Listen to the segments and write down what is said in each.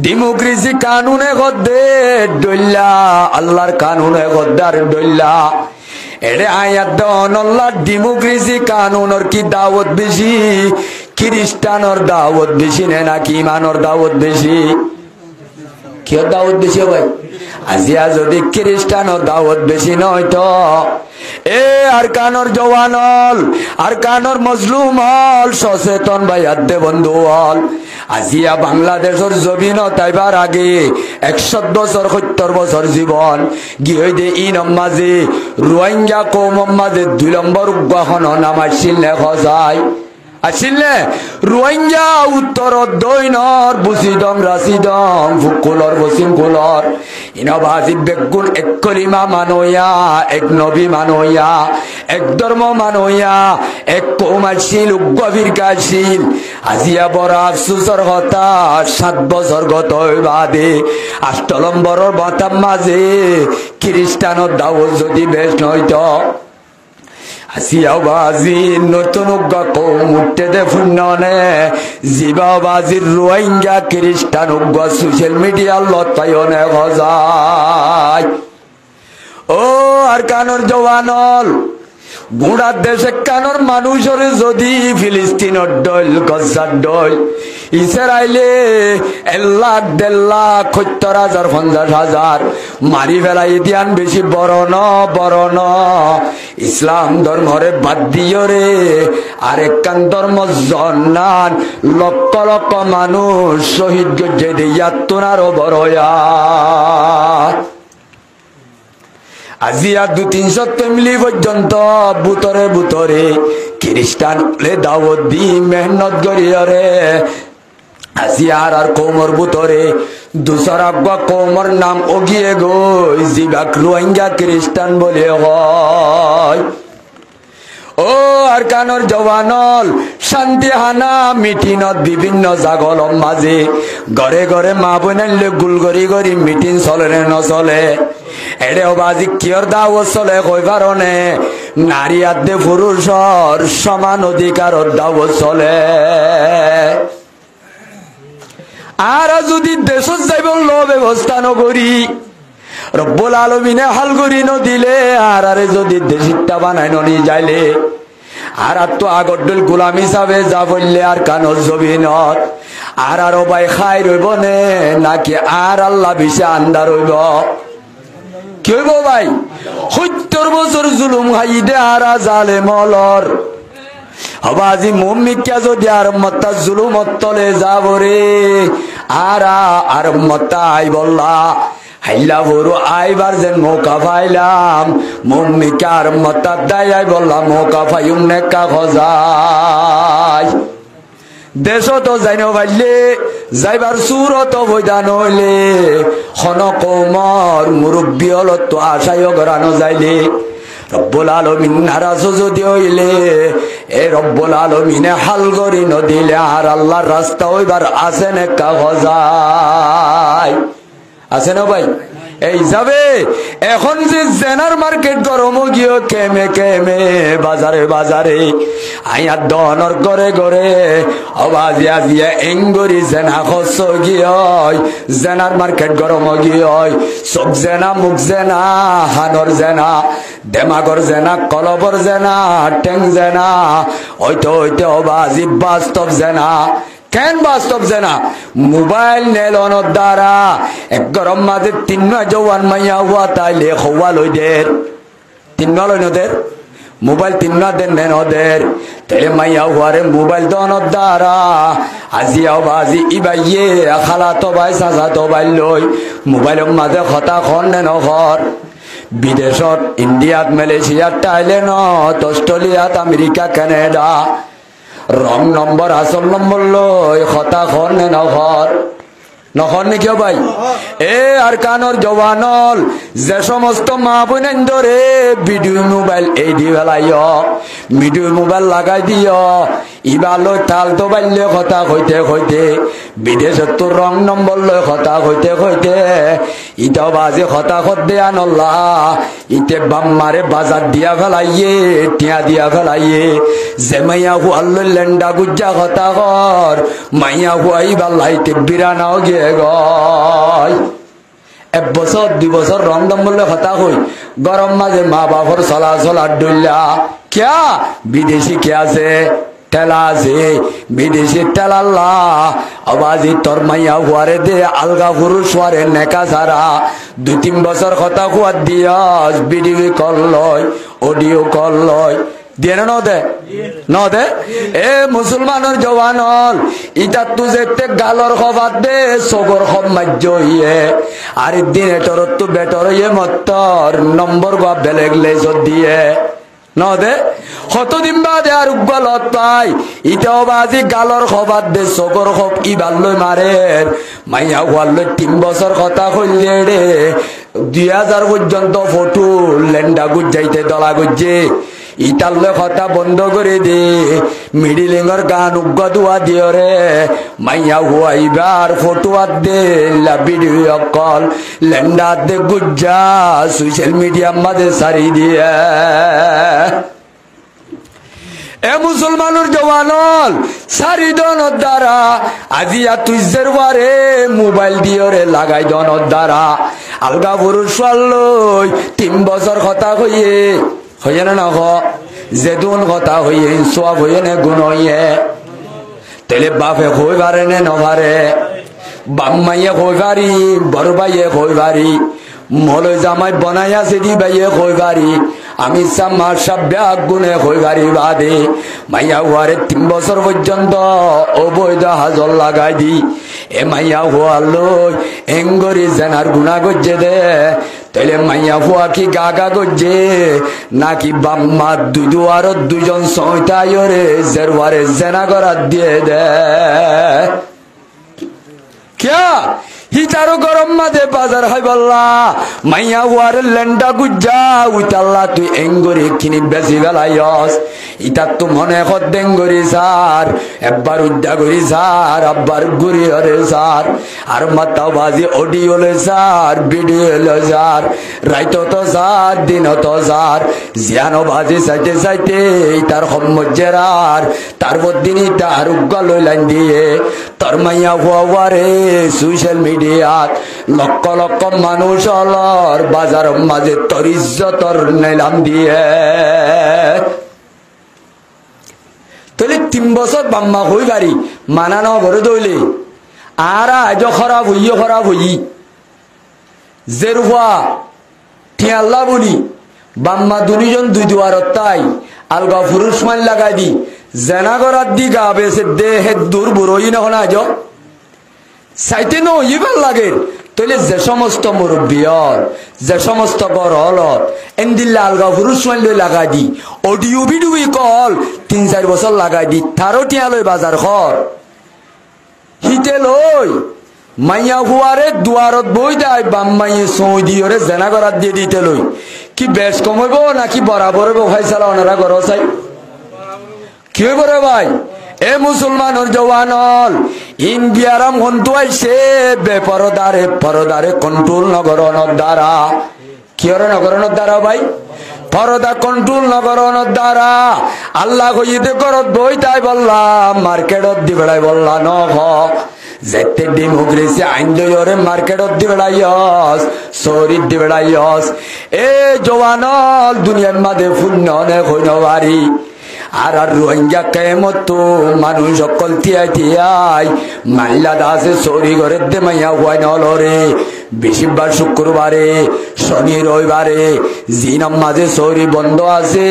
democracy কানুনে গদ্দে ডইল্লা আল্লাহর কানুনে গদ্দার ডইল্লা এড়ে আয়াত দন আল্লাহ ডেমোক্রেসি কানুনের কি দাওয়াত বেশি খ্রিস্টানের দাওয়াত বেশি নাকি ইমানের দাওয়াত বেশি কি দাওয়াত বেশি ভাই আজিয়া যদি খ্রিস্টানের দাওয়াত বেশি নয় তো এ আর কানর জওয়ানল আর কানর মজলুম হল সচেতন ভাই আদে বন্ধু হল আজিয়া বাংলাদেশের জমিন তাইবার আগে 100 বছর 70 বছর জীবন গিয়ে দে ইন মাঝে রোহিঙ্গা কৌম মাঝে 2 নম্বর উগ্রহণ নাম আসছিল খজাই আসিলে রোহিঙ্গা উত্তর দৈনর বুসিদম রাশিদম ফুকুলর বসিমকুলর ইনবাজি বেগুন এক কলিমা মানইয়া এক নবী মানইয়া এক ধর্ম মানইয়া এক কৌমাশিল উগ্রবীর কাশিল আজিয়া বড় আফসোসর কথা 7 বছর গত বাদে 8 নম্বরের বাতাম মাঝে খ্রিস্টানের দাওয়াত যদি বেশ নয়তো আসিয়াবাজি নতুন মুঠতে দে ফুন্ননে জিবাবাজির রোহিঙ্গা খ্রিস্টান সোশ্যাল মিডিয়ার লতায়নে গজায় ও আর কানর জওয়ানল গুড়ার দেশে কানর মানুষের যদি ফিলিস্তিনের ডল গজার ডল ইসরায়েলে 1 লাখ 1.5 লাখ 70,000 50,000 মারি ফেলাই দিয়ান বেশি বড় ন ইসলাম ধর্মরে বাদ দিও রে আরেকখান ধর্ম জন্নান লক্ষ লক্ষ মানুষ শহীদ গজ্জে দিয়া তোনারও বড়য়া আজিয়া 200-300 ফ্যামিলি পর্যন্ত বুতরে খ্রিস্টান দাওয়াত দি মেহনত করিয়া রে আসিয়ার আর কৌমর বুতরে দুসরা কৌমর নাম ওগিয়ে গই জিবাক রোহিঙ্গা খ্রিস্টান বলে হয় ও আর কানর জওয়ানল শান্তি হানা মিটিনত বিভিন্ন জাগল মাঝে ঘরে ঘরে মা বোনাইলে গুলগরি গরি মিটিং চলে নচলে এড়ে বাজি কিয়র দাওয়াত চলে কই কারণে নারী আদে পুরুষর সমান অধিকারর দাওয়াত চলে আর যদি দেশত যাইব ব্যবস্থা নকরি রব্বুল আলামিনে হাল করি নদিলে আর যদি দেশিটা বানাই নি যাইলে আর তো আগডল গোলাম হিসাবে যা বললে আর কানর জমিনত আর ভাই খাই রইব নে নাকি আর আল্লাহ বিশে আন্দার রইব কি হইব ভাই 70 বছর জুলুম খাই দে আর জালে মলর হবাজি মুমিকা যদি আর মত্তা জুলুমত তলে যাব রে আর মত্তা আই বললা হাইলা বড় আইবার যেন মৌকা পাইলাম মুমিকার মত্তা দাই আই বললাম মৌকা পাইম নেকা খজাই দেশ তো যাই নাইলে যাইবার সুরত বৈদান হইলে খন কৌমর মুরব্বী হলত তো আশায় গড়ানো যাইলে রব্বুল আলামিন নারাজ যদি হইলে এ রব্বুল আলামিনে হাল করি নদিলে আর আল্লাহর রাস্তা হইবার আছে নেকা খজাই আছে না ভাই এই যাবে এখন যে জেনার মার্কেট গরম গিয়ে কেমে বাজারে আইয়া দনর করে অবাজি আজিয়া এঙ্গরি জেনা খস গিয়ে জেনার মার্কেট গরম গিয়ে সব জেনা মুখ জেনা হানর জেনা দেমাগর জেনা কলবর জেনা টেং জেনা হইতে অবাজি বাস্তব জেনা কেন বাস্তব জেনা মোবাইল নেলনের দ্বারা এক গরম মাঝে 3 জওয়ান মাইয়া হওয়া তাইলে হওয়া লইদের 3 লই নদের মোবাইল 3 দেন নেনদের তাইলে মাইয়া হওয়ারে মোবাইল দনের দ্বারা আজিয়া বাজি ইবাইয়ে খালা তো ভাই চাচা তো ভাই লই মোবাইলের মাঝে হতা খন নেন ঘর বিদেশত ইন্ডিয়াত মালয়েশিয়াত থাইল্যান্ড অস্ট্রেলিয়াত আমেরিকা কানাডা রং নম্বর আসল নম্বর লই হতা খন নে নহর নাকি ভাই এ আর কানর জওয়ানল যে সমস্ত মা বোনেন ধরে ভিডিও মোবাইল এই দি ফেলাইও ভিডিও মোবাইল লাগাই দিও ইবালো তাল তো বাইলে কথা কইতে বিদেশত তো রং নম্বর লই কথা কইতে ইটা বাজে কথা দেয়া নল্লা ইতে বাম্মারে বাজার দিয়া ফেলাইয়ে টিয়া দিয়া ফেলাইয়ে যে মাইয়া হুয়াল লেন্ডা গুজ্জা কথা কর মাইয়া হুয়াই বাল্লাইতে বিরানাও গে গয় 1 বছর 2 বছর রংদম বললে হতা হই গরম মাঝে মা বাপর চলাচল আর ডইলা ক্যা বিদেশি কে আছে ঠেলা আছে বিদেশি ঠেলাল্লা আবাজি তোর মাইয়া হুয়ারে দে আলগা পুরুষ হুয়ারে নেকা সারা 2-3 বছর কথা হুয়ার দিয়াস ভিডিও কল লয় অডিও কল লয় দিয়ে না দে এ মুসলমানের জওয়ান হল ইটা তুজে গালর খবর দে সগর খব মাজ্য ইয়ে আর দিন এটর তো বেটর ইয়ে মত্তর নম্বর গা বেলেগ লেজত দিয়ে নদে কতদিন বাদে আর গলত পাই ইটাও বাজি গালর খবর দে সগর খব ইবার লই মারের মাইয়া হওয়ার লই 3 বছর কথা কইলে রে 2000 পর্যন্ত ফটো লেন্ডা গুজাইতে দলা গুজে ইটালে কথা বন্ধ করে দে মিডিলিংর গান উগ্গ দুয়া দিও রে মাইয়া হুয়াইবার ফটো আদ দে লা ভিডিও কল লেন্ডা দে গুজ্জা সোশ্যাল মিডিয়া মাঝে সারি দিয়ে এ মুসলমানের জওয়ানল সারি দনের দ্বারা আজিয়া তুইজের বারে মোবাইল দিও রে লাগাই দনের দ্বারা আলগা পুরুষ লই 3 বছর কথা কইয়ে হইয়ে না হ যেদুন কথা হইয়ে সব হইয়ে নে গুণ হইয়ে তেলে বাপে কই পারে নে নভারে বাম্মাইয়ে কই পারি বড় ভাইয়ে কই পারি মলে জামাই বনাইয়া সেদি ভাইয়ে কই পারি আমি সামার সব ব্যাগ গুনে কই পারি বাদে মাইয়া হুয়ারে 3 বছর পর্যন্ত অবৈধ হাজর লাগাই দি এ মাইয়া হুয়া লই এঙ্গরি জেনার গুণা গজ্জে দে তাইলে মাইয়া হুয়া কি গাগা গজ্জে নাকি বাম্মা দুই দুয়ার 2 জন সইতায়রে জেরওয়ারে জেনা করার দিয়ে দে ক্যা হিটারো গরম মাঝে বাজার হয় বললা মাইয়া হুয়ার লেন্ডা গুজ্জা উইতাল্লা তুই এঙ্গরি কিনি বেশি বেলাইস ইটা তো মনে কর দেঙ্গরি সার একবার উদ্যা করি সার আব্বার গুড়ি হরে সার আর মাথা বাজি অডিও লে সার ভিডিও লে সার রাইত তো সার দিন তো সার জিয়ানো বাজি চাইতে চাইতে তার সম্মজ্জেরার তারপর দিন তার উগ্গা লইলাইন দিয়ে তোর মাইয়া হুয়ারে সোশ্যাল মিডিয়াত লক্ষ লক্ষ মানুষ অলর বাজার মাঝে তোর ইজ্জতর নিলাম দিয়ে তাহলে 3 বছর বাম্মা হই পারি মানানো ঘরে দইলে আর আজ খারাপ হই জেরুয়া ঠিয়াল্লা বলি বাম্মা 2 জন 2 দুয়ারত তাই আলগা পুরুষ মান লাগাই দি জেনা করার দি গা বেসে দেহে দূর বুড়ই না আজ চাইতে নইবার লাগে তাইলে যে সমস্ত মুরব্বিয়র যে সমস্ত বড় হলত এন্দিল্লা আলগা পুরুষ মান লই লাগাই দি অডিও ভিডিও কল 3-4 বছর লাগাই দি তারও টিয়া লই বাজার ঘর হিতে লই মাইয়া হুয়ারে দুয়ারত বই দেয় বাম্মাইয়ে সই দিয়রে জেনা করার দিয়ে দিতে লই কি বেশ কমাইব নাকি বরাবর ফাইসালা ওনারা ঘর চাই কি হইব রে ভাই এ মুসলমানের জওয়ানল ইন্ডিয়ারাম হন্তু আইছে বেপরদারে পরদারে কন্ট্রোল নগরনের দ্বারা কি হরে নগরনের দ্বারা ভাই পরদা কন্ট্রোল নগরনের দ্বারা আল্লাহ কইতে করত বই তাই বললাম মার্কেটত দি বেড়াই বললা ন যেতে ডেমোক্রেসি আইন দইরে মার্কেটত দি বেড়াইস শহরিত দি বেড়াইস এ জওয়ানল দুনিয়ার মাঝে শূন্য নে হইন বাড়ি আর রোহিঙ্গা কেমত মানুষ সকল তিয়াই মাল্লা দাসে চৌরি ঘরের দে মাইয়া হুয়াই নলরে বেশিরভাগ শুক্রবারে শনি রবিবারে জি নামাজে চৌরি বন্ধ আছে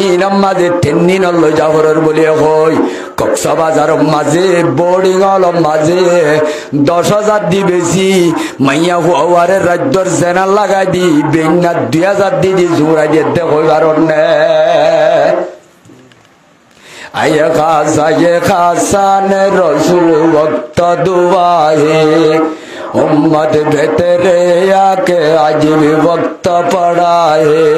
এই নামাজে 3 দিন লই যাবরের বলি হই কক্সবাজার মাঝে বোর্ডিং হল মাঝে 10,000 দি বেশি মাইয়া হুয়ারে রাজ্যর জেনার লাগাই দি বেন্না 2,000 দি জোড়াই দিয়ে হইবার নে আয়ে খাসান রসুল ভক্ত দুয়াহে উম্মত ভেতরে আকে আজবি ভক্ত পড়াহে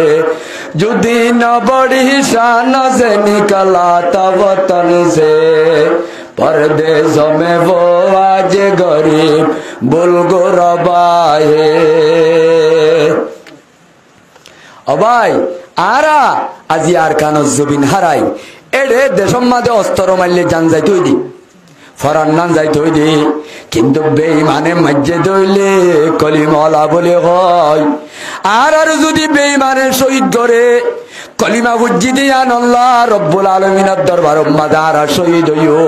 যদি ন বড়ি শান से निकला था वतन से परदेश में वो आज गरीब बुलगो रबाहे অবাই আরা আজি আর কানো জবিন হারাই এড়ে দেশম মাঝে অস্ত্র মারলে জান যাই তুই দি ফরান্নান যাইতে হইলে কিন্তু বেঈমানে মাঝে দইলে কলিমলা বলে হয় আর যদি বেঈমানে শহীদ করে কলিমা বুঝি দিয়া আল্লাহ রব্বুল আলামিনের দরবার মাদার শহীদ হইও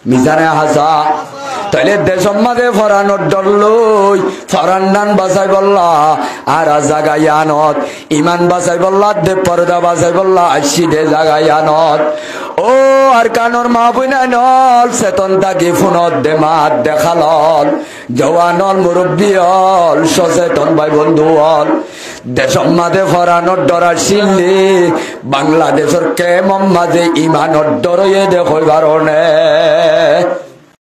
মিজানে হাসা তাহলে দেশের মাঝে ফরানোর ডর লই ফরান্নান বাঁচাই বললা আর জাগাইয়ানত ইমান বাঁচাই বললা দে পর্দা বাঁচাই বললা আসি দে জাগাইয়ানত ও আর কানোর মা বইনা নল চেতন তাকে ফোনত দে মাত দেখালল জওয়ানল মুরব্বী হল সচেতন ভাই বন্ধু হল দেশের মাঝে ফরানোর ডর আসিলে বাংলাদেশের কেমন মাঝে ইমানোর ডরয়ে দেখো কারণে